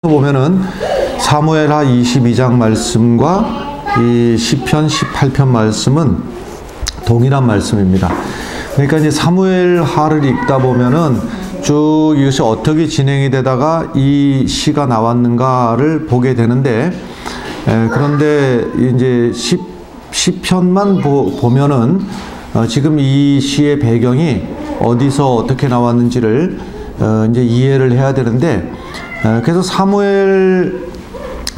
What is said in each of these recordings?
보면은 사무엘하 22장 말씀과 이 시편 18편 말씀은 동일한 말씀입니다. 그러니까 이제 사무엘하를 읽다 보면은 쭉 이것이 어떻게 진행이 되다가 이 시가 나왔는가를 보게 되는데, 그런데 이제 시편만 보면은 지금 이 시의 배경이 어디서 어떻게 나왔는지를 이제 이해를 해야 되는데, 그래서 사무엘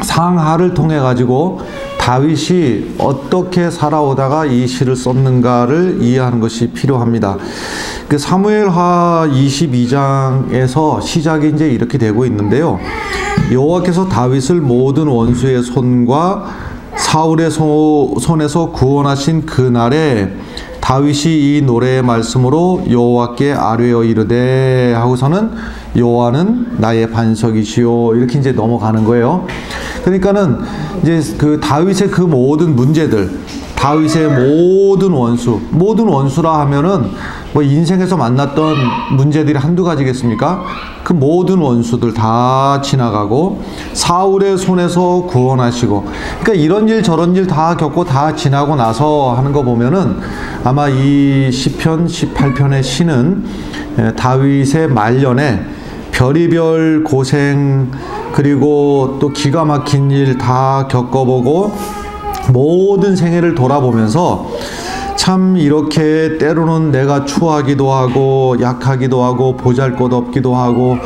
상하를 통해 가지고 다윗이 어떻게 살아오다가 이 시를 썼는가를 이해하는 것이 필요합니다. 그 사무엘하 22장에서 시작이 이제 이렇게 되고 있는데요. 여호와께서 다윗을 모든 원수의 손과 사울의 손에서 구원하신 그날에 다윗이 이 노래의 말씀으로 여호와께 아뢰어 이르되 하고서는 여호와는 나의 반석이시오, 이렇게 이제 넘어가는 거예요. 그러니까는 이제 그 다윗의 그 모든 문제들, 다윗의 모든 원수라 하면은 뭐 인생에서 만났던 문제들이 한두 가지겠습니까? 그 모든 원수들 다 지나가고 사울의 손에서 구원하시고, 그러니까 이런 일 저런 일 다 겪고 다 지나고 나서 하는 거 보면은 아마 이 시편 18편의 시는 다윗의 말년에 별의별 고생 그리고 또 기가 막힌 일 다 겪어보고 모든 생애를 돌아보면서 참 이렇게 때로는 내가 추하기도 하고 약하기도 하고 보잘것없기도 하고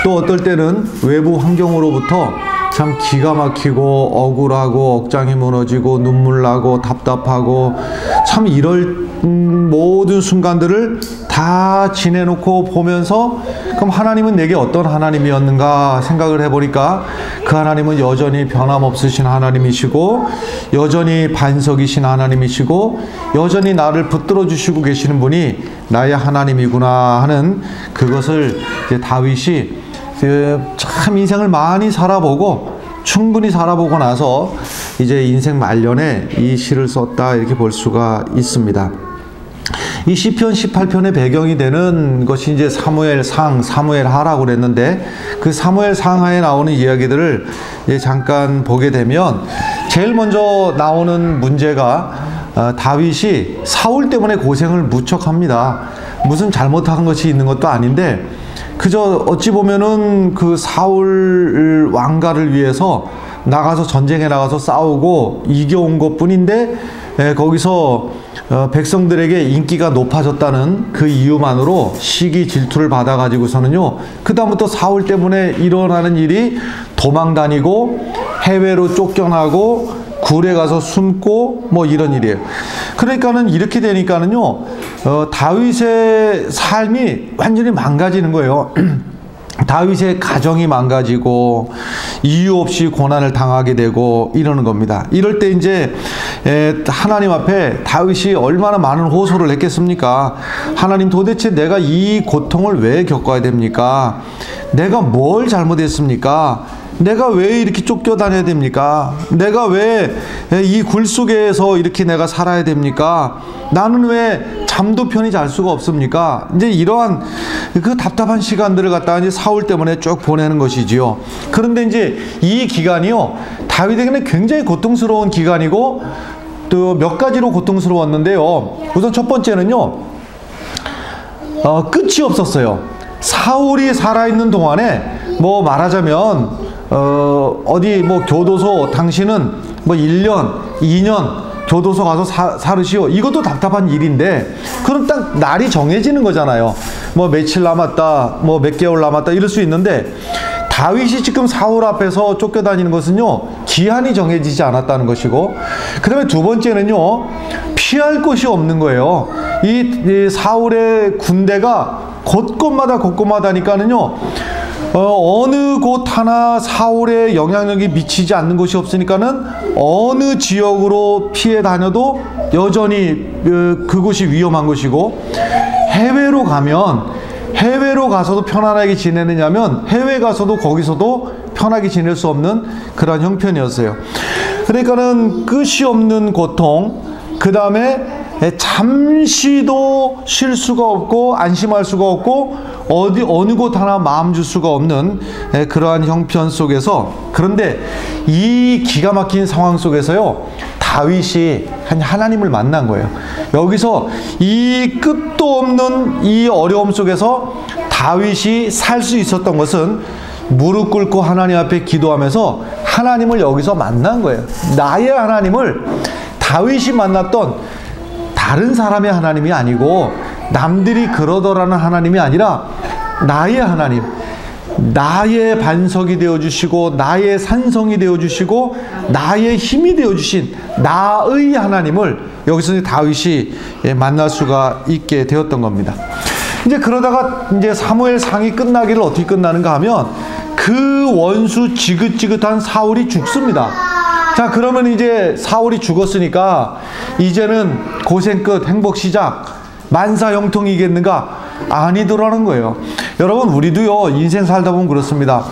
또 어떨 때는 외부 환경으로부터 참 기가 막히고 억울하고 억장이 무너지고 눈물 나고 답답하고 참 이럴 모든 순간들을 다 지내놓고 보면서 그럼 하나님은 내게 어떤 하나님이었는가 생각을 해보니까 그 하나님은 여전히 변함없으신 하나님이시고 여전히 반석이신 하나님이시고 여전히 나를 붙들어 주시고 계시는 분이 나의 하나님이구나 하는 그것을 이제 다윗이 참 인생을 많이 살아보고 충분히 살아보고 나서 이제 인생 말년에 이 시를 썼다, 이렇게 볼 수가 있습니다. 이 시편 18편의 배경이 되는 것이 이제 사무엘하라고 그랬는데, 그 사무엘상하에 나오는 이야기들을 이제 잠깐 보게 되면 제일 먼저 나오는 문제가 다윗이 사울 때문에 고생을 무척 합니다. 무슨 잘못한 것이 있는 것도 아닌데 그저 어찌 보면은 그 사울 왕가를 위해서 나가서 전쟁에 나가서 싸우고 이겨온 것 뿐인데 거기서 백성들에게 인기가 높아졌다는 그 이유만으로 시기 질투를 받아 가지고서는요, 그 다음부터 사울 때문에 일어나는 일이 도망 다니고 해외로 쫓겨나고 굴에 가서 숨고 뭐 이런 일이에요. 그러니까는 이렇게 되니까는요, 다윗의 삶이 완전히 망가지는 거예요. 다윗의 가정이 망가지고 이유 없이 고난을 당하게 되고 이러는 겁니다. 이럴 때 이제 하나님 앞에 다윗이 얼마나 많은 호소를 했겠습니까? 하나님, 도대체 내가 이 고통을 왜 겪어야 됩니까? 내가 뭘 잘못했습니까? 내가 왜 이렇게 쫓겨다녀야 됩니까? 내가 왜 이 굴 속에서 이렇게 내가 살아야 됩니까? 나는 왜 잠도 편히 잘 수가 없습니까? 이제 이러한 그 답답한 시간들을 갖다가 이제 사울 때문에 쭉 보내는 것이지요. 그런데 이제 이 기간이요, 다윗에게는 굉장히 고통스러운 기간이고 또 몇 가지로 고통스러웠는데요. 우선 첫 번째는요, 끝이 없었어요. 사울이 살아있는 동안에 뭐 말하자면 어디 뭐 교도소 당신은 뭐 1년, 2년 교도소 가서 살으시오, 이것도 답답한 일인데 그럼 딱 날이 정해지는 거잖아요. 뭐 며칠 남았다, 뭐 몇 개월 남았다 이럴 수 있는데 다윗이 지금 사울 앞에서 쫓겨다니는 것은요, 기한이 정해지지 않았다는 것이고, 그 다음에 두 번째는요, 피할 곳이 없는 거예요. 이 사울의 군대가 곳곳마다니까는요, 어느 곳 하나 사울의 영향력이 미치지 않는 곳이 없으니까는 어느 지역으로 피해 다녀도 여전히 그곳이 위험한 것이고, 해외로 가서도 편안하게 지내느냐면 해외 가서도 거기서도 편하게 지낼 수 없는 그런 형편이었어요. 그러니까는 끝이 없는 고통, 그 다음에 잠시도 쉴 수가 없고 안심할 수가 없고 어느 곳 하나 마음 줄 수가 없는 그러한 형편 속에서, 그런데 이 기가 막힌 상황 속에서요, 다윗이 하나님을 만난 거예요. 여기서 이 끝도 없는 이 어려움 속에서 다윗이 살 수 있었던 것은 무릎 꿇고 하나님 앞에 기도하면서 하나님을 여기서 만난 거예요. 나의 하나님을, 다윗이 만났던 다른 사람의 하나님이 아니고 남들이 그러더라는 하나님이 아니라 나의 하나님, 나의 반석이 되어주시고 나의 산성이 되어주시고 나의 힘이 되어주신 나의 하나님을 여기서 다윗이 만날 수가 있게 되었던 겁니다. 이제 그러다가 이제 사무엘상이 끝나기를 어떻게 끝나는가 하면 그 원수 지긋지긋한 사울이 죽습니다. 자, 그러면 이제 사울이 죽었으니까 이제는 고생 끝, 행복 시작, 만사형통이겠는가? 아니더라는 거예요. 여러분, 우리도요 인생 살다 보면 그렇습니다.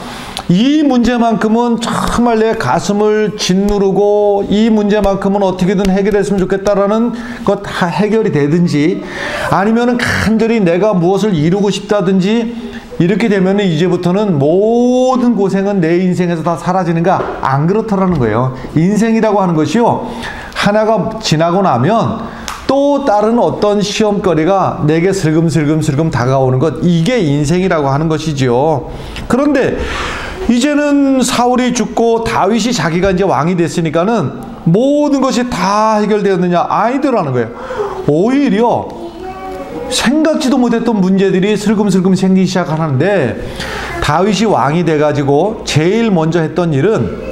이 문제만큼은 정말 내 가슴을 짓누르고 이 문제만큼은 어떻게든 해결했으면 좋겠다라는 것 다 해결이 되든지, 아니면은 간절히 내가 무엇을 이루고 싶다든지, 이렇게 되면은 이제부터는 모든 고생은 내 인생에서 다 사라지는가? 안 그렇더라는 거예요. 인생이라고 하는 것이요, 하나가 지나고 나면 또 다른 어떤 시험거리가 내게 슬금슬금 다가오는 것, 이게 인생이라고 하는 것이지요. 그런데 이제는 사울이 죽고 다윗이 자기가 이제 왕이 됐으니까는 모든 것이 다 해결되었느냐? 아니더라는 거예요. 오히려 생각지도 못했던 문제들이 슬금슬금 생기기 시작하는데, 다윗이 왕이 돼가지고 제일 먼저 했던 일은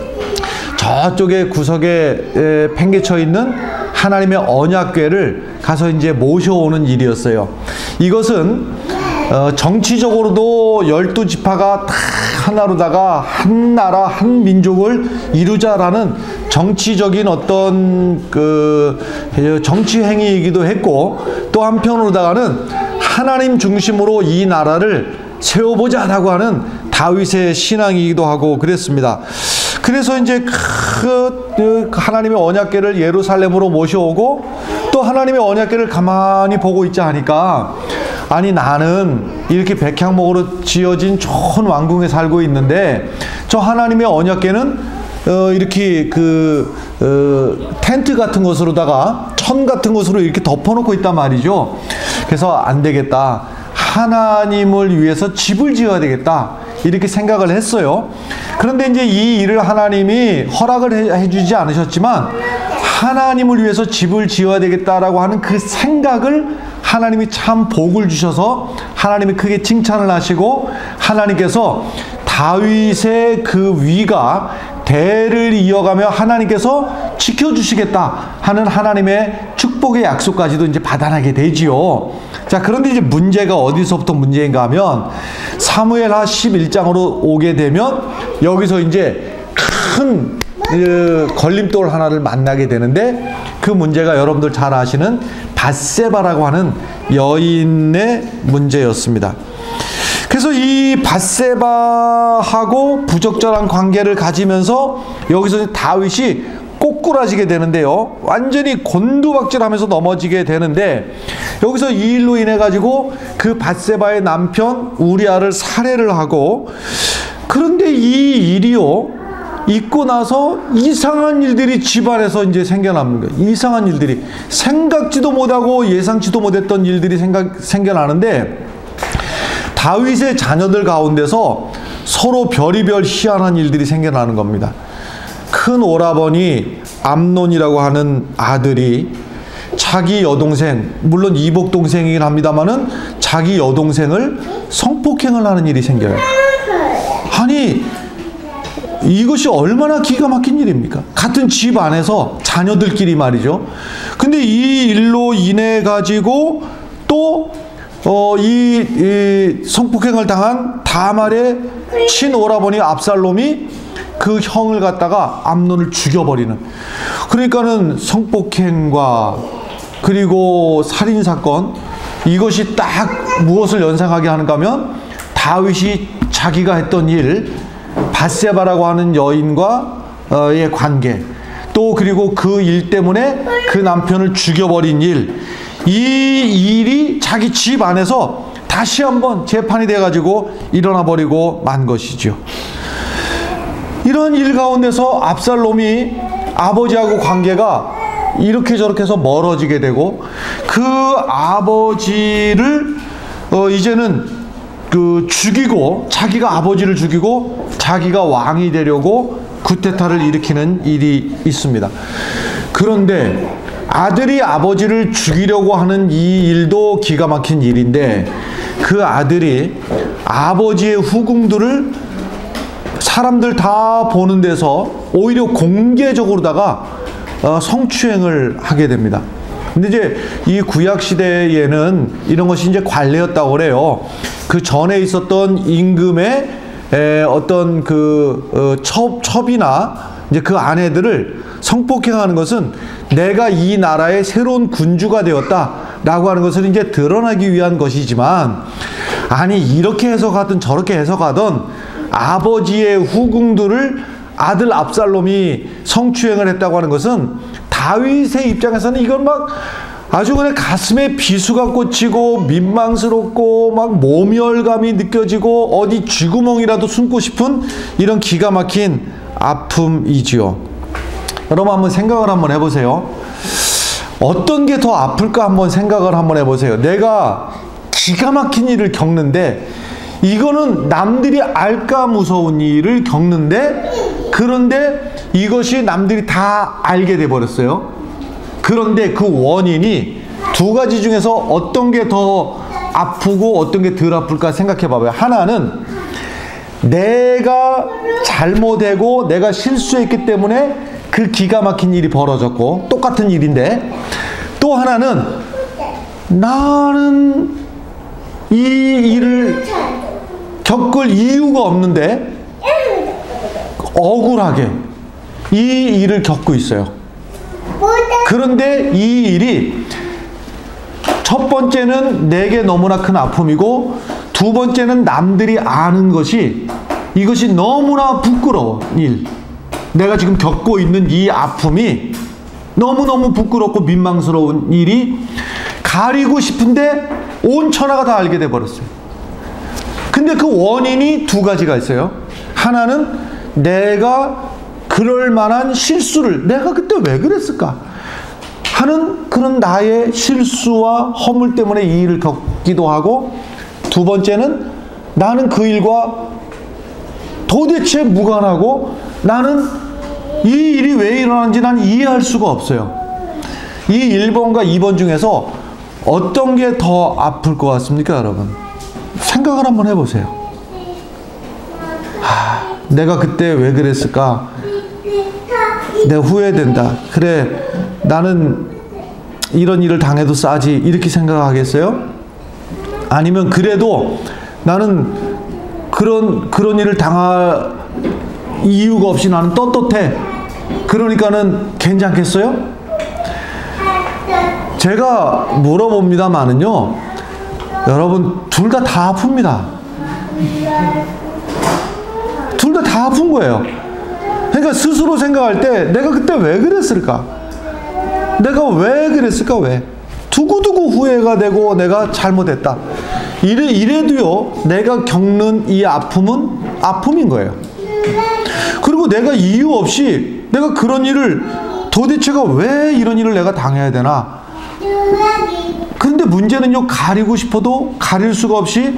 저쪽에 구석에 팽개쳐 있는 하나님의 언약궤를 가서 이제 모셔오는 일이었어요. 이것은 정치적으로도 12지파가 다 하나로다가 한 나라 한 민족을 이루자라는 정치적인 어떤 그 정치 행위이기도 했고, 또 한편으로다가는 하나님 중심으로 이 나라를 세워보자라고 하는 다윗의 신앙이기도 하고 그랬습니다. 그래서 이제 그 하나님의 언약궤를 예루살렘으로 모셔오고, 또 하나님의 언약궤를 가만히 보고 있자 하니까, 아니 나는 이렇게 백향목으로 지어진 좋은 왕궁에 살고 있는데 저 하나님의 언약궤는 이렇게 텐트 같은 것으로다가 천 같은 것으로 이렇게 덮어놓고 있단 말이죠. 그래서 안 되겠다, 하나님을 위해서 집을 지어야 되겠다, 이렇게 생각을 했어요. 그런데 이제 이 일을 하나님이 허락을 해주지 않으셨지만, 하나님을 위해서 집을 지어야 되겠다라고 하는 그 생각을 하나님이 참 복을 주셔서 하나님이 크게 칭찬을 하시고, 하나님께서 다윗의 그 위가 대를 이어가며 하나님께서 지켜주시겠다 하는 하나님의 축복의 약속까지도 이제 받아나게 되지요. 자, 그런데 이제 문제가 어디서부터 문제인가 하면 사무엘하 11장으로 오게 되면 여기서 이제 큰 걸림돌 하나를 만나게 되는데, 그 문제가 여러분들 잘 아시는 밧세바라고 하는 여인의 문제였습니다. 그래서 이 밧세바하고 부적절한 관계를 가지면서 여기서 다윗이 꼬꾸라지게 되는데요, 완전히 곤두박질하면서 넘어지게 되는데, 여기서 이 일로 인해 가지고 그 밧세바의 남편 우리아를 살해를 하고, 그런데 이 일이요 있고 나서 이상한 일들이 집안에서 이제 생겨나는 거예요. 이상한 일들이, 생각지도 못하고 예상치도 못했던 일들이 생겨나는데, 다윗의 자녀들 가운데서 서로 별의별 희한한 일들이 생겨나는 겁니다. 큰 오라버니 암논이라고 하는 아들이 자기 여동생, 물론 이복 동생이긴 합니다만은 자기 여동생을 성폭행을 하는 일이 생겨요. 아니, 이것이 얼마나 기가 막힌 일입니까? 같은 집 안에서 자녀들끼리 말이죠. 근데 이 일로 인해 가지고 또 이 성폭행을 당한 다말의 친오라버니 압살롬이 그 형을 갖다가 암논을 죽여버리는, 그러니까는 성폭행과 그리고 살인사건, 이것이 딱 무엇을 연상하게 하는가 하면 다윗이 자기가 했던 일, 밧세바라고 하는 여인과의 관계, 또 그리고 그 일 때문에 그 남편을 죽여버린 일, 이 일이 자기 집 안에서 다시 한번 재판이 돼가지고 일어나 버리고 만 것이죠. 이런 일 가운데서 압살롬이 아버지하고 관계가 이렇게 저렇게 해서 멀어지게 되고, 그 아버지를 이제는 죽이고, 자기가 아버지를 죽이고 자기가 왕이 되려고 쿠데타를 일으키는 일이 있습니다. 그런데 아들이 아버지를 죽이려고 하는 이 일도 기가 막힌 일인데, 그 아들이 아버지의 후궁들을 사람들 다 보는 데서 오히려 공개적으로다가 성추행을 하게 됩니다. 근데 이제 이 구약 시대에는 이런 것이 이제 관례였다고 그래요. 그 전에 있었던 임금의 어떤 첩이나 이제 그 아내들을 성폭행하는 것은 내가 이 나라의 새로운 군주가 되었다라고 하는 것을 이제 드러나기 위한 것이지만, 아니 이렇게 해석하든 저렇게 해석하든 아버지의 후궁들을 아들 압살롬이 성추행을 했다고 하는 것은 다윗의 입장에서는 이건 막 아주 그냥 가슴에 비수가 꽂히고 민망스럽고 막 모멸감이 느껴지고 어디 쥐구멍이라도 숨고 싶은 이런 기가 막힌 아픔이지요. 여러분 한번 생각을 한번 해보세요. 어떤 게 더 아플까 한번 생각을 한번 해보세요. 내가 기가 막힌 일을 겪는데, 이거는 남들이 알까 무서운 일을 겪는데, 그런데 이것이 남들이 다 알게 돼 버렸어요. 그런데 그 원인이 두 가지 중에서 어떤 게 더 아프고 어떤 게 덜 아플까 생각해 봐봐요. 하나는 내가 잘못하고 내가 실수했기 때문에 그 기가 막힌 일이 벌어졌고, 똑같은 일인데, 또 하나는 나는 이 일을 겪을 이유가 없는데 억울하게 이 일을 겪고 있어요. 그런데 이 일이 첫 번째는 내게 너무나 큰 아픔이고, 두 번째는 남들이 아는 것이, 이것이 너무나 부끄러워. 내가 지금 겪고 있는 이 아픔이 너무너무 부끄럽고 민망스러운 일이 가리고 싶은데 온 천하가 다 알게 돼 버렸어요. 근데 그 원인이 두 가지가 있어요. 하나는 내가 그럴 만한 실수를, 내가 그때 왜 그랬을까 하는 그런 나의 실수와 허물 때문에 이 일을 겪기도 하고, 두 번째는 나는 그 일과 도대체 무관하고 나는 이 일이 왜 일어나는지 난 이해할 수가 없어요. 이 1번과 2번 중에서 어떤 게 더 아플 것 같습니까, 여러분? 생각을 한번 해보세요. 내가 그때 왜 그랬을까? 내가 후회된다. 그래, 나는 이런 일을 당해도 싸지. 이렇게 생각하겠어요? 아니면 그래도 나는 그런 일을 당할 이유가 없이 나는 떳떳해. 그러니까는 괜찮겠어요? 제가 물어봅니다마는요, 여러분 둘 다 아픕니다. 둘 다 아픈 거예요. 그러니까 스스로 생각할 때 내가 그때 왜 그랬을까? 내가 왜 그랬을까? 왜? 두고두고 후회가 되고 내가 잘못했다. 이래도요, 내가 겪는 이 아픔은 아픔인 거예요. 그리고 내가 이유 없이 내가 그런 일을, 도대체가 왜 이런 일을 내가 당해야 되나? 그런데 문제는요, 가리고 싶어도 가릴 수가 없이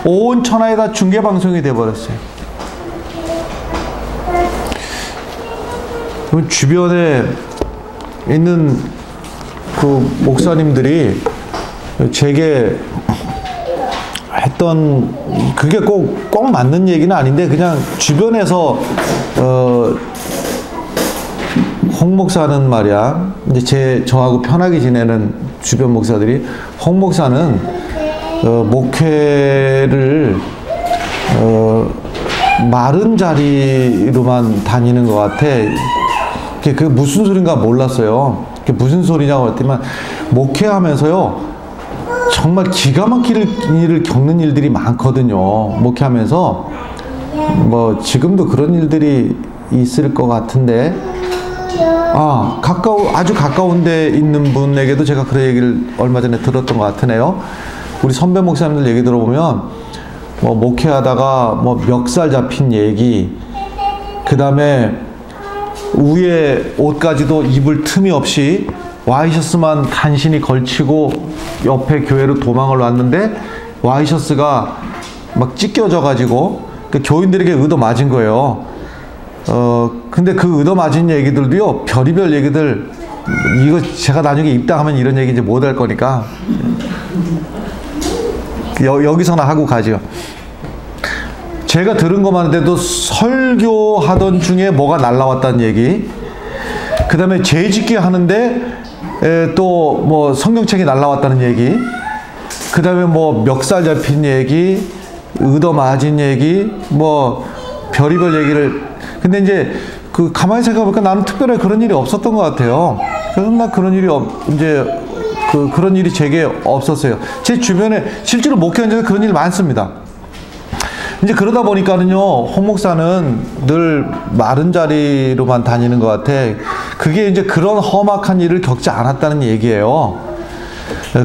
온 천하에 다 중계방송이 돼버렸어요. 주변에 있는 그 목사님들이 제게 했던, 그게 꼭 맞는 얘기는 아닌데, 그냥 주변에서 홍 목사는 말이야, 이제 저하고 편하게 지내는 주변 목사들이, 홍 목사는 목회를 마른 자리로만 다니는 것 같아. 그게 무슨 소린가 몰랐어요. 그게 무슨 소리냐고 했더니, 목회하면서요 정말 기가 막힐 일을 겪는 일들이 많거든요. 목회하면서 뭐 지금도 그런 일들이 있을 것 같은데, 아주 가까운 데 있는 분에게도 제가 그런 얘기를 얼마 전에 들었던 것 같으네요. 우리 선배 목사님들 얘기 들어보면, 뭐, 목회하다가, 뭐, 멱살 잡힌 얘기, 그 다음에, 위에 옷까지도 입을 틈이 없이 와이셔츠만 간신히 걸치고 옆에 교회로 도망을 왔는데, 와이셔츠가 막 찢겨져가지고, 그 교인들에게 의도 맞은 거예요. 근데 그 의도 맞은 얘기들도요, 별의별 얘기들, 이거 제가 나중에 입당하면 이런 얘기 이제 못 할 거니까, 여기서나 하고 가죠. 제가 들은 것만 해도 설교하던 중에 뭐가 날라왔다는 얘기, 그 다음에 죄짓기 하는데 또 뭐 성경책이 날라왔다는 얘기, 그 다음에 뭐 멱살 잡힌 얘기, 의도 맞은 얘기, 뭐 별의별 얘기를. 근데 이제 그 가만히 생각해보니까 나는 특별히 그런 일이 없었던 것 같아요. 그래서 나 그런 일이 그런 일이 제게 없었어요. 제 주변에 실제로 목회한 적에 그런 일 많습니다. 이제 그러다 보니까는요, 홍 목사는 늘 마른 자리로만 다니는 것 같아. 그게 이제 그런 험악한 일을 겪지 않았다는 얘기예요.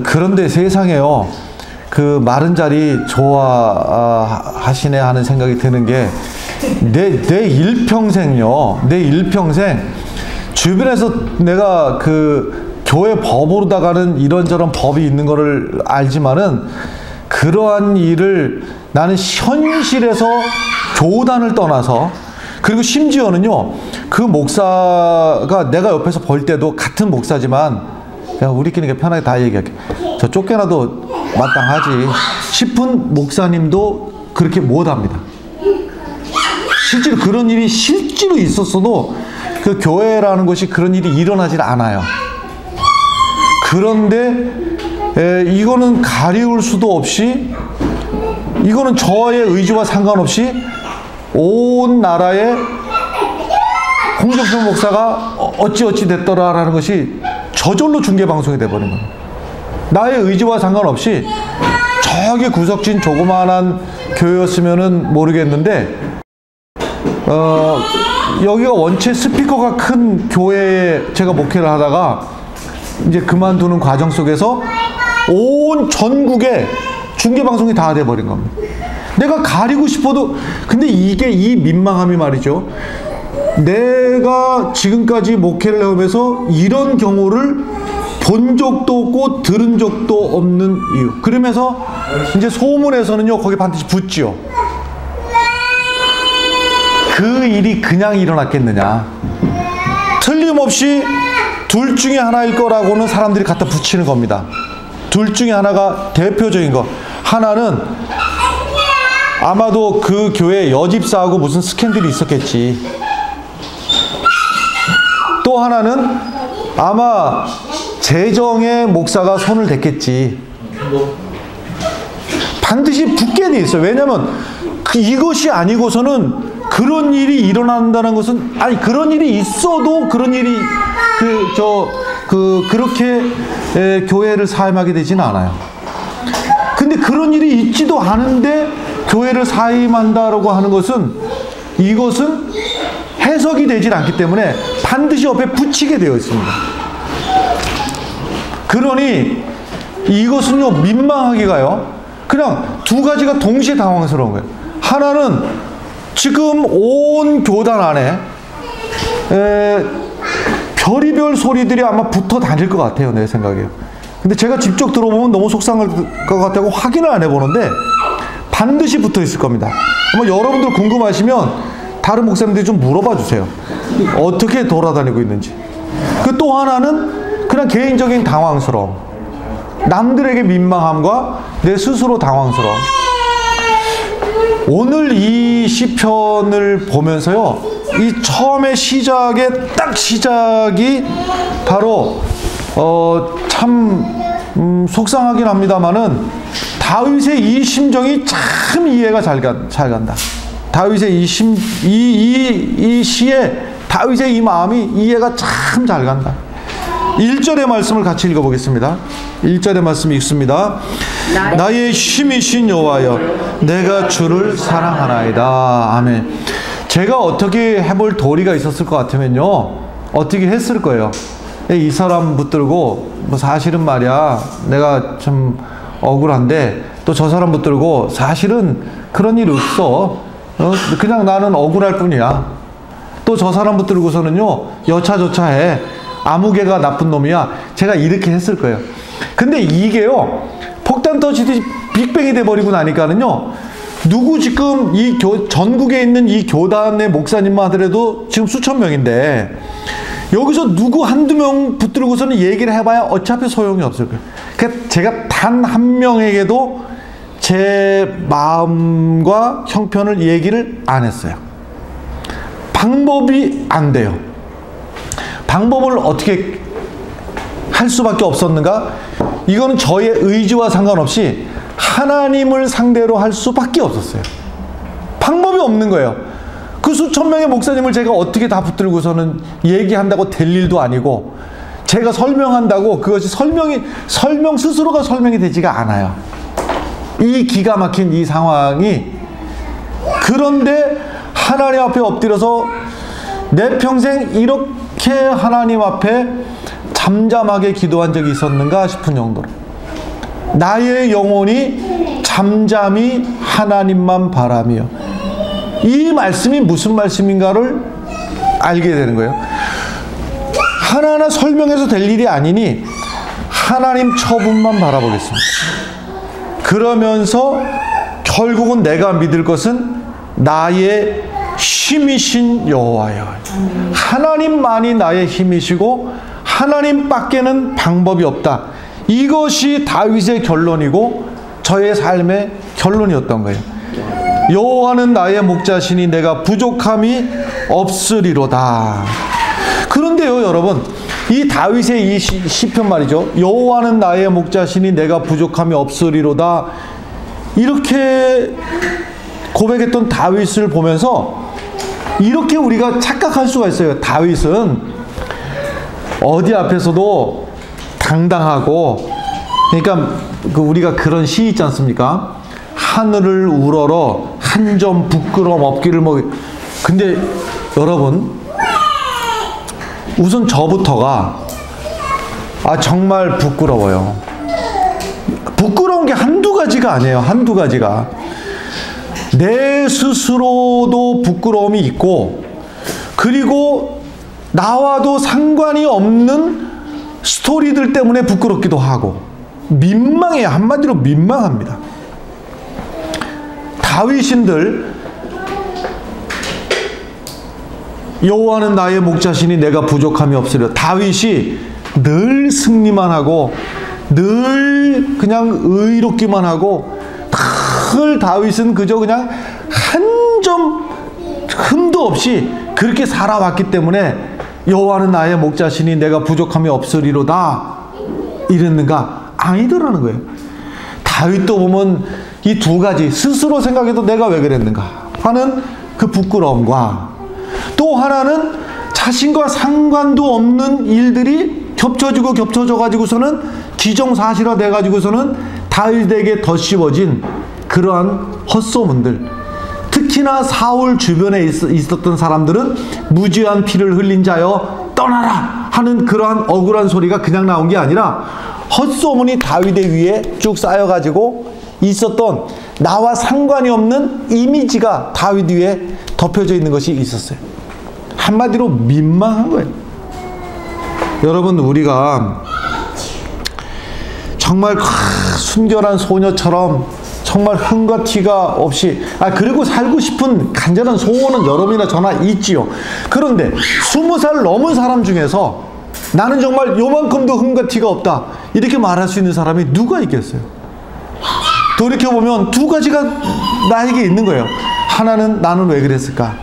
그런데 세상에요, 그 마른 자리 좋아하시네 하는 생각이 드는 게, 내 일평생요, 내 일평생 주변에서 내가 그 교회 법으로다가는 이런저런 법이 있는 거를 알지만은, 그러한 일을 나는 현실에서 교단을 떠나서, 그리고 심지어는요, 그 목사가 내가 옆에서 볼 때도 같은 목사지만, 야, 우리끼리 편하게 다 얘기할게, 저 쫓겨나도 마땅하지 싶은 목사님도 그렇게 못합니다. 실제로 그런 일이 실제로 있었어도 그 교회라는 곳이 그런 일이 일어나질 않아요. 그런데 이거는 가리울 수도 없이, 이거는 저의 의지와 상관없이 온 나라의 홍정표 목사가 어찌어찌 됐더라라는 것이 저절로 중계방송이 돼버린 겁니다. 나의 의지와 상관없이 저기 구석진 조그마한 교회였으면은 모르겠는데, 여기가 원체 스피커가 큰 교회에 제가 목회를 하다가 이제 그만두는 과정 속에서 온 전국에 중계방송이 다 돼버린 겁니다. 내가 가리고 싶어도, 근데 이게 이 민망함이 말이죠. 내가 지금까지 목회를 해오면서 이런 경우를 본 적도 없고 들은 적도 없는 이유. 그러면서 이제 소문에서는요, 거기 반드시 붙지요. 그 일이 그냥 일어났겠느냐. 틀림없이 둘 중에 하나일 거라고는 사람들이 갖다 붙이는 겁니다. 둘 중에 하나가 대표적인 거. 하나는 아마도 그 교회 여집사하고 무슨 스캔들이 있었겠지. 또 하나는 아마 재정의 목사가 손을 댔겠지. 반드시 붙게 돼 있어요. 왜냐하면 이것이 아니고서는 그런 일이 일어난다는 것은, 아니 그런 일이 있어도 그런 일이 그렇게 교회를 사임하게 되지는 않아요. 근데 그런 일이 있지도 않은데 교회를 사임한다라고 하는 것은, 이것은 해석이 되질 않기 때문에 반드시 옆에 붙이게 되어 있습니다. 그러니 이것은요, 민망하기가요, 그냥 두 가지가 동시에 당황스러운 거예요. 하나는 지금 온 교단 안에 별의별 소리들이 아마 붙어 다닐 것 같아요, 내 생각에요. 근데 제가 직접 들어보면 너무 속상할 것 같다고 확인을 안 해보는데 반드시 붙어 있을 겁니다. 아마 여러분들 궁금하시면 다른 목사님들이 좀 물어봐 주세요. 어떻게 돌아다니고 있는지. 그 또 하나는 그냥 개인적인 당황스러움, 남들에게 민망함과 내 스스로 당황스러움. 오늘 이 시편을 보면서요, 이 처음에 시작이 바로 참 속상하긴 합니다만은 다윗의 이 심정이 참 이해가 잘 간다. 다윗의 이 시에 다윗의 이 마음이 이해가 참 잘 간다. 1절의 말씀을 같이 읽어보겠습니다. 1절의 말씀 읽습니다. 나의 힘이신 여호와여, 내가 주를 사랑하나이다. 아멘. 제가 어떻게 해볼 도리가 있었을 것 같으면요, 어떻게 했을 거예요. 이 사람 붙들고 뭐 사실은 말이야 내가 좀 억울한데 또 저 사람 붙들고 사실은 그런 일 없어. 그냥 나는 억울할 뿐이야. 또 저 사람 붙들고서는요 여차저차해. 아무개가 나쁜 놈이야. 제가 이렇게 했을 거예요. 근데 이게요 폭탄 터지듯이 빅뱅이 돼버리고 나니까는요 누구 지금 이 전국에 있는 이 교단의 목사님만 하더라도 지금 수천 명인데 여기서 누구 한두 명 붙들고서는 얘기를 해봐야 어차피 소용이 없을 거예요. 그러니까 제가 단 한 명에게도 제 마음과 형편을 얘기를 안 했어요. 방법이 안 돼요. 방법을 어떻게 할 수밖에 없었는가? 이거는 저의 의지와 상관없이 하나님을 상대로 할 수밖에 없었어요. 방법이 없는 거예요. 그 수천 명의 목사님을 제가 어떻게 다 붙들고서는 얘기한다고 될 일도 아니고 제가 설명한다고 그것이 설명 스스로가 설명이 되지가 않아요. 이 기가 막힌 이 상황이. 그런데 하나님 앞에 엎드려서 내 평생 이렇게 하나님 앞에 잠잠하게 기도한 적이 있었는가 싶은 정도로 나의 영혼이 잠잠히 하나님만 바라며, 이 말씀이 무슨 말씀인가를 알게 되는 거예요. 하나하나 설명해서 될 일이 아니니 하나님 처분만 바라보겠습니다. 그러면서 결국은 내가 믿을 것은 나의 힘이신 여호와여, 하나님만이 나의 힘이시고 하나님밖에는 방법이 없다. 이것이 다윗의 결론이고 저의 삶의 결론이었던 거예요. 여호와는 나의 목자시니 내가 부족함이 없으리로다. 그런데요 여러분, 이 다윗의 이 시편 말이죠, 여호와는 나의 목자시니 내가 부족함이 없으리로다, 이렇게 고백했던 다윗을 보면서 이렇게 우리가 착각할 수가 있어요. 다윗은 어디 앞에서도 당당하고, 그러니까 우리가 그런 시 있지 않습니까? 하늘을 우러러 한 점 부끄러움 없기를 뭐. 근데 여러분, 우선 저부터가 정말 부끄러워요. 부끄러운 게 한두 가지가 아니에요. 한두 가지가. 내 스스로도 부끄러움이 있고, 그리고 나와도 상관이 없는 스토리들 때문에 부끄럽기도 하고, 민망해요. 한마디로 민망합니다. 다윗인들, 여호와는 나의 목자시니 내가 부족함이 없으리라. 다윗이 늘 승리만 하고 늘 그냥 의롭기만 하고, 늘 다윗은 그저 그냥 한 점 흠도 없이 그렇게 살아왔기 때문에 여호와는 나의 목자시니 내가 부족함이 없으리로다 이랬는가? 아니더라는 거예요. 다윗도 보면 이 두 가지, 스스로 생각해도 내가 왜 그랬는가 하는 그 부끄러움과, 또 하나는 자신과 상관도 없는 일들이 겹쳐지고 겹쳐져 가지고서는 기정사실화 돼 가지고서는 다윗에게 덧씌워진 그러한 헛소문들. 특히나 사울 주변에 있었던 사람들은 무죄한 피를 흘린 자여 떠나라 하는 그러한 억울한 소리가 그냥 나온 게 아니라 헛소문이 다윗의 위에 쭉 쌓여 가지고 있었던, 나와 상관이 없는 이미지가 다윗 위에 덮여져 있는 것이 있었어요. 한마디로 민망한 거예요. 여러분, 우리가 정말 순결한 소녀처럼 정말 흠과 티가 없이, 그리고 살고 싶은 간절한 소원은 여러분이나 저나 있지요. 그런데 20살 넘은 사람 중에서 나는 정말 요만큼도 흠과 티가 없다 이렇게 말할 수 있는 사람이 누가 있겠어요? 돌이켜보면 두 가지가 나에게 있는 거예요. 하나는 나는 왜 그랬을까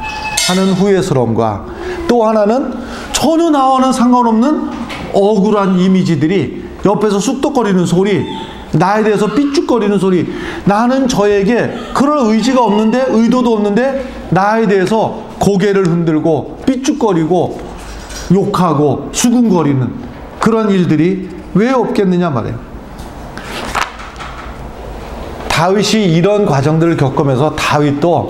하는 후회스러움과, 또 하나는 전혀 나와는 상관없는 억울한 이미지들이 옆에서 쑥덕거리는 소리, 나에 대해서 삐죽거리는 소리. 나는 저에게 그럴 의지가 없는데, 의도도 없는데 나에 대해서 고개를 흔들고 삐죽거리고 욕하고 수군거리는 그런 일들이 왜 없겠느냐 말이에요. 다윗이 이런 과정들을 겪으면서 다윗도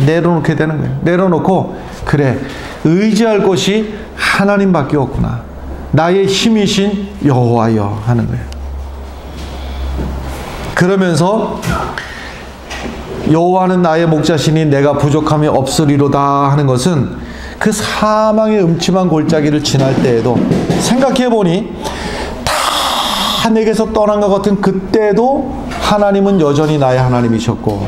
내려놓게 되는 거예요. 내려놓고 그래, 의지할 것이 하나님밖에 없구나. 나의 힘이신 여호와여 하는 거예요. 그러면서 여호와는 나의 목자시니 내가 부족함이 없으리로다 하는 것은 그 사망의 음침한 골짜기를 지날 때에도 생각해보니 다 내게서 떠난 것 같은 그때도 하나님은 여전히 나의 하나님이셨고,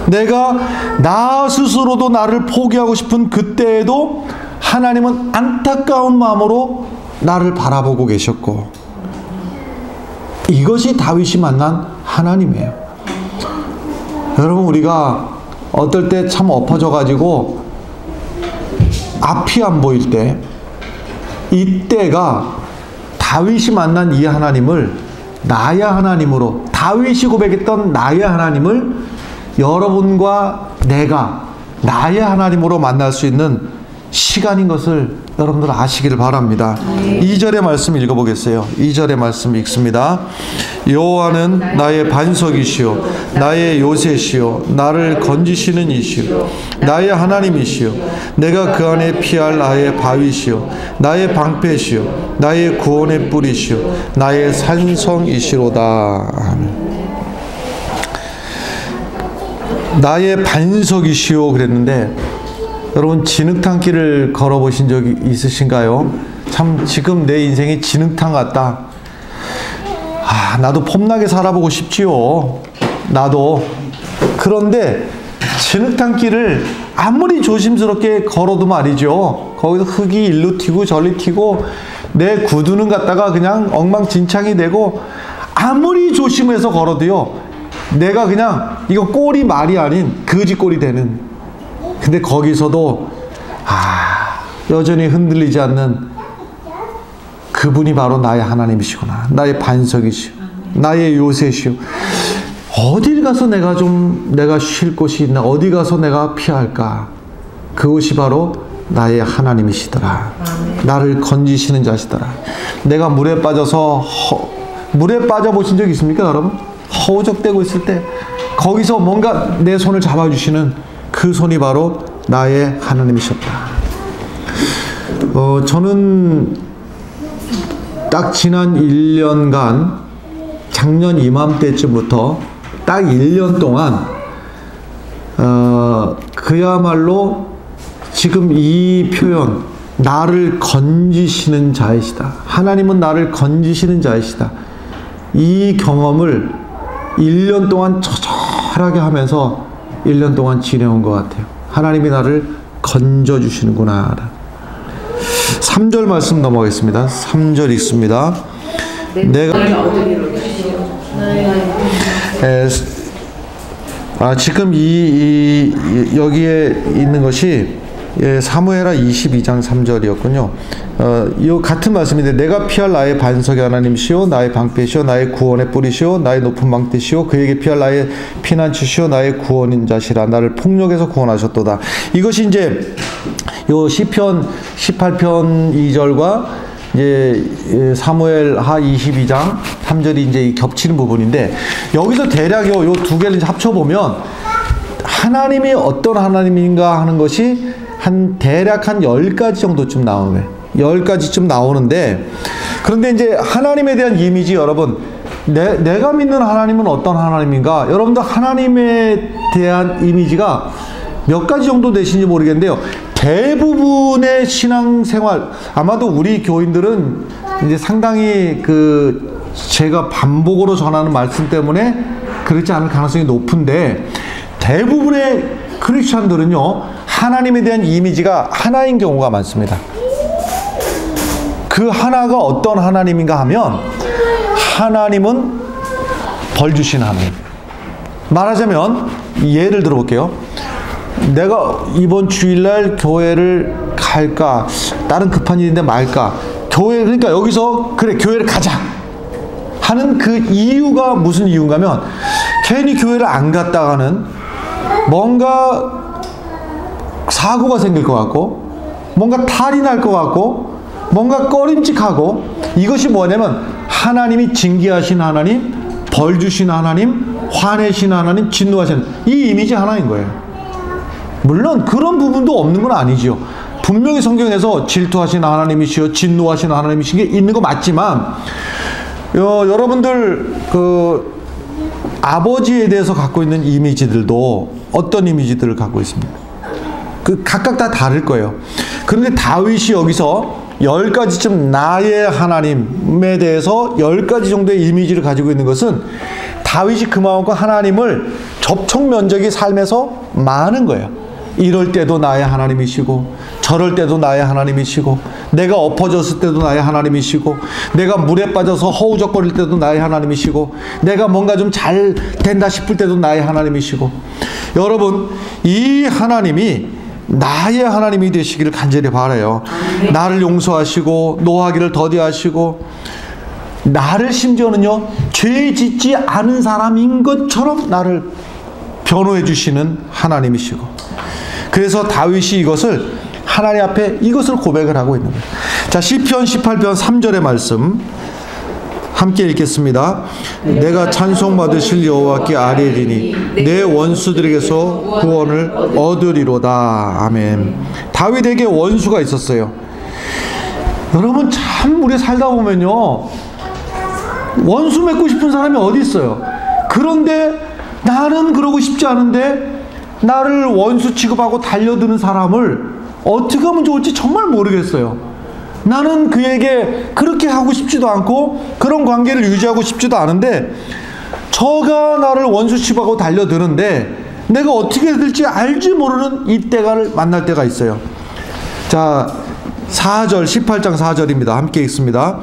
내가 나 스스로도 나를 포기하고 싶은 그때에도 하나님은 안타까운 마음으로 나를 바라보고 계셨고, 이것이 다윗이 만난 하나님이에요. 여러분, 우리가 어떨 때 참 엎어져 가지고 앞이 안 보일 때, 이때가 다윗이 만난 이 하나님을 나의 하나님으로, 다윗이 고백했던 나의 하나님을 여러분과 내가 나의 하나님으로 만날 수 있는 시간인 것을 여러분들 아시기를 바랍니다. 2절의 말씀 읽어보겠어요. 2절의 말씀 읽습니다. 여호와는 나의 반석이시요 나의 요새시요 나를 건지시는 이시요 나의 하나님이시요 내가 그 안에 피할 나의 바위시요 나의 방패시요 나의 구원의 뿌리시요 나의 산성이시로다. 아멘. 나의 반석이시오 그랬는데, 여러분 진흙탕 길을 걸어보신 적이 있으신가요? 참 지금 내 인생이 진흙탕 같다. 나도 폼나게 살아보고 싶지요. 나도. 그런데 진흙탕 길을 아무리 조심스럽게 걸어도 말이죠, 거기서 흙이 일로 튀고 저리 튀고 내 구두는 갖다가 그냥 엉망진창이 되고, 아무리 조심해서 걸어도요, 내가 그냥 이거 꼴이 말이 아닌 거지 꼴이 되는. 근데 거기서도 여전히 흔들리지 않는 그분이 바로 나의 하나님이시구나. 나의 반석이시오. 나의 요새시오. 어딜 가서 내가 쉴 곳이 있나? 어디 가서 내가 피할까? 그것이 바로 나의 하나님이시더라. 나를 건지시는 자시더라. 내가 물에 빠져서 물에 빠져보신 적 있습니까, 여러분? 허우적대고 있을 때 거기서 뭔가 내 손을 잡아주시는 그 손이 바로 나의 하나님이셨다. 저는 딱 지난 1년간 작년 이맘때쯤부터 딱 1년 동안 그야말로 지금 이 표현, 나를 건지시는 자이시다, 하나님은 나를 건지시는 자이시다, 이 경험을 1년 동안 처절하게 하면서 1년 동안 지내온 것 같아요. 하나님이 나를 건져주시는구나. 3절 말씀 넘어가겠습니다. 3절 읽습니다. 내가 지금 여기에 있는 것이 사무엘하 22장 3절이었군요. 이 같은 말씀인데, 내가 피할 나의 반석의 하나님이시오 나의 방패시오 나의 구원의 뿌리시오 나의 높은 망대시오 그에게 피할 나의 피난처시오 나의 구원인 자시라. 나를 폭력에서 구원하셨도다. 이것이 이제 요 시편 18편 2절과 이제 사무엘하 22장 3절이 이제 겹치는 부분인데, 여기서 대략 요 두 개를 합쳐보면 하나님이 어떤 하나님인가 하는 것이 대략 한 10가지 정도쯤 나오는 거예요. 10가지쯤 나오는데, 그런데 이제 하나님에 대한 이미지, 여러분, 내가 믿는 하나님은 어떤 하나님인가? 여러분들 하나님에 대한 이미지가 몇 가지 정도 되신지 모르겠는데요, 대부분의 신앙생활, 아마도 우리 교인들은 이제 상당히 제가 반복으로 전하는 말씀 때문에 그렇지 않을 가능성이 높은데, 대부분의 크리스찬들은요, 하나님에 대한 이미지가 하나인 경우가 많습니다. 그 하나가 어떤 하나님인가 하면, 하나님은 벌 주신 하나님. 말하자면 예를 들어볼게요. 내가 이번 주일날 교회를 갈까, 다른 급한 일인데 말까, 그러니까 여기서 그래 교회를 가자 하는 그 이유가 무슨 이유인가 하면, 괜히 교회를 안 갔다가는 뭔가 사고가 생길 것 같고, 뭔가 탈이 날 것 같고, 뭔가 꺼림칙하고, 이것이 뭐냐면 하나님이 징계하신 하나님, 벌 주신 하나님, 화내신 하나님, 진노하신 이 이미지 하나인 거예요. 물론 그런 부분도 없는 건 아니지요. 분명히 성경에서 질투하시는 하나님이시여 진노하시는 하나님이신 게 있는 거 맞지만, 여러분들 그 아버지에 대해서 갖고 있는 이미지들도 어떤 이미지들을 갖고 있습니다. 그 각각 다 다를 거예요. 그런데 다윗이 여기서 10가지쯤 나의 하나님에 대해서 10가지 정도의 이미지를 가지고 있는 것은 다윗이 그만큼 하나님을 접촉 면적이 삶에서 많은 거예요. 이럴 때도 나의 하나님이시고, 저럴 때도 나의 하나님이시고, 내가 엎어졌을 때도 나의 하나님이시고, 내가 물에 빠져서 허우적거릴 때도 나의 하나님이시고, 내가 뭔가 좀 잘 된다 싶을 때도 나의 하나님이시고. 여러분, 이 하나님이 나의 하나님이 되시기를 간절히 바라요. 나를 용서하시고 노하기를 더디하시고, 나를 심지어는요 죄 짓지 않은 사람인 것처럼 나를 변호해 주시는 하나님이시고, 그래서 다윗이 이것을 하나님 앞에 이것을 고백을 하고 있는 거예요. 자, 시편 18편 3절의 말씀 함께 읽겠습니다. 내가 찬송받으실 여호와께 아뢰리니 내 원수들에게서 구원을 얻으리로다. 아멘. 다윗에게 원수가 있었어요. 여러분, 참 우리 살다 보면요 원수 맺고 싶은 사람이 어디 있어요. 그런데 나는 그러고 싶지 않은데 나를 원수 취급하고 달려드는 사람을 어떻게 하면 좋을지 정말 모르겠어요. 나는 그에게 그렇게 하고 싶지도 않고 그런 관계를 유지하고 싶지도 않은데 저가 나를 원수 취급하고 달려드는데 내가 어떻게 해야 될지 알지 모르는 이때를 만날 때가 있어요. 자, 4절 18장 4절입니다. 함께 읽습니다.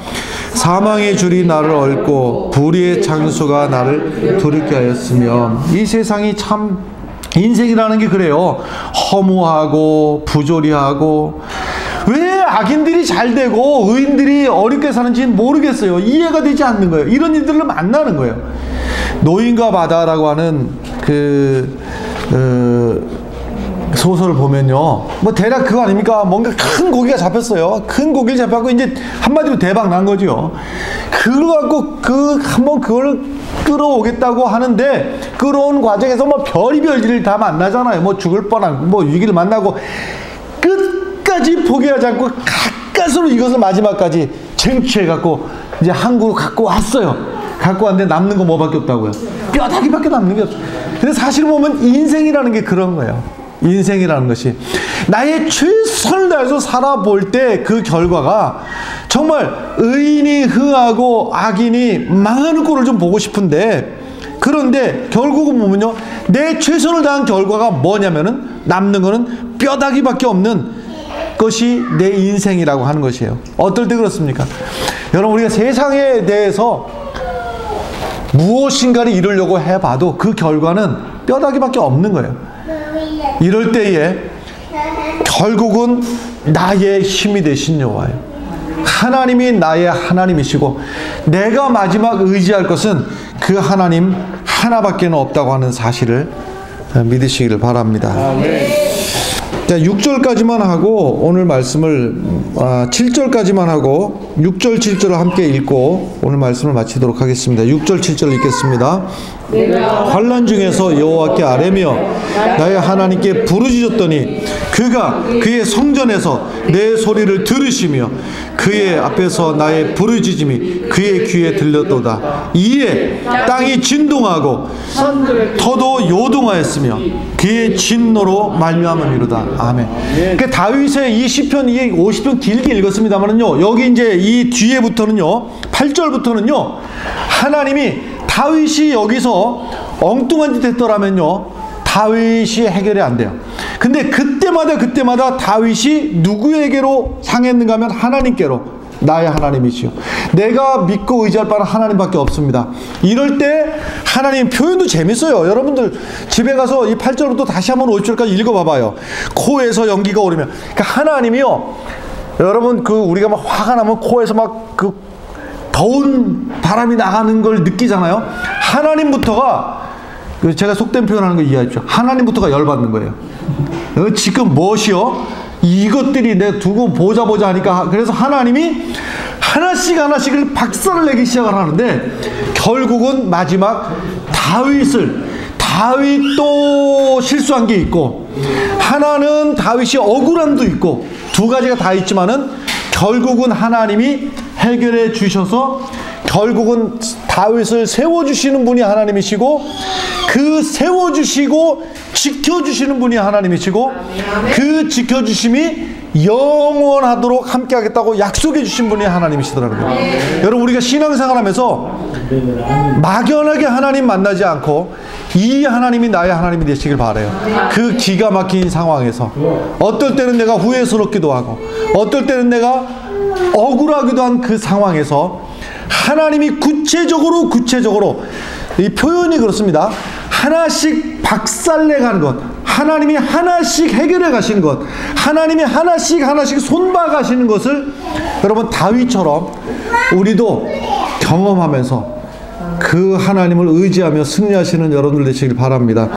사망의 줄이 나를 얽고 불의의 창수가 나를 두렵게 하였으며. 이 세상이 참 인생이라는 게 그래요. 허무하고 부조리하고, 왜 악인들이 잘 되고 의인들이 어렵게 사는지 모르겠어요. 이해가 되지 않는 거예요. 이런 일들을 만나는 거예요. 노인과 바다라고 하는 소설을 보면요, 뭐 대략 그거 아닙니까? 뭔가 큰 고기가 잡혔어요. 큰 고기를 잡혀갖고 이제 한마디로 대박 난 거죠. 그거 갖고 한번 그걸 끌어오겠다고 하는데, 끌어온 과정에서 뭐 별의별 일을 다 만나잖아요. 뭐 죽을 뻔한 뭐 위기를 만나고, 끝까지 포기하지 않고 가까스로 이것을 마지막까지 쟁취해갖고 이제 한국으로 갖고 왔어요. 갖고 왔는데 남는 거 뭐밖에 없다고요? 뼈다귀밖에 남는 게 없어요. 근데 사실 보면 인생이라는 게 그런 거예요. 인생이라는 것이 나의 최선을 다해서 살아볼 때 그 결과가 정말 의인이 흥하고 악인이 망하는 꼴을 좀 보고 싶은데, 그런데 결국은 보면요, 내 최선을 다한 결과가 뭐냐면은 남는 거는 뼈다귀밖에 없는 것이 내 인생이라고 하는 것이에요. 어떨 때 그렇습니까? 여러분, 우리가 세상에 대해서 무엇인가를 이루려고 해봐도 그 결과는 뼈다귀밖에 없는 거예요. 이럴 때에 결국은 나의 힘이 되신 여호와예요. 하나님이 나의 하나님이시고 내가 마지막 의지할 것은 그 하나님 하나밖에 없다고 하는 사실을 믿으시기를 바랍니다. 자, 6절까지만 하고 오늘 말씀을 7절까지만 하고 6절 7절을 함께 읽고 오늘 말씀을 마치도록 하겠습니다. 6절 7절 읽겠습니다. 환난 중에서 여호와께 아뢰며 나의 하나님께 부르짖었더니 그가 그의 성전에서 내 소리를 들으시며 그의 앞에서 나의 부르짖음이 그의 귀에 들렸도다. 이에 땅이 진동하고 터도 요동하였으며 그의 진노로 말미암음이로다. 아멘. 그러니까 다윗의 이 시편, 이 50편 길게 읽었습니다만은요, 여기 이제 이 뒤에부터는요, 8절부터는요, 하나님이 다윗이 여기서 엉뚱한 짓 했더라면요, 다윗이 해결이 안 돼요. 근데 그때마다 다윗이 누구에게로 향했는가 하면 하나님께로. 나의 하나님이시요, 내가 믿고 의지할 바는 하나님밖에 없습니다. 이럴 때 하나님 표현도 재밌어요. 여러분들 집에 가서 이 8절부터 다시 한번 50절까지 읽어봐봐요. 코에서 연기가 오르면, 그러니까 하나님이요, 여러분 우리가 막 화가 나면 코에서 막 더운 바람이 나가는 걸 느끼잖아요. 하나님부터가, 제가 속된 표현하는 거 이해하십시오. 하나님부터가 열받는 거예요. 지금 무엇이요? 이것들이 내 두고 보자 하니까. 그래서 하나님이 하나씩을 박살을 내기 시작을 하는데, 결국은 마지막 다윗을 다윗도 실수한 게 있고, 하나는 다윗이 억울함도 있고, 두 가지가 다 있지만은 결국은 하나님이 해결해 주셔서 결국은 다윗을 세워주시는 분이 하나님이시고, 그 세워주시고 지켜주시는 분이 하나님이시고, 그 지켜주심이 영원하도록 함께 하겠다고 약속해 주신 분이 하나님이시더라고요. 여러분, 우리가 신앙생활하면서 막연하게 하나님 만나지 않고 이 하나님이 나의 하나님이 되시길 바라요. 그 기가 막힌 상황에서 어떨 때는 내가 후회스럽기도 하고, 어떨 때는 내가 억울하기도 한 그 상황에서 하나님이 구체적으로 이 표현이 그렇습니다. 하나씩 박살내 가는 것, 하나님이 하나씩 해결해 가시는 것, 하나님이 하나씩 손봐 가시는 것을 여러분 다윗처럼 우리도 경험하면서 그 하나님을 의지하며 승리하시는 여러분들 되시길 바랍니다.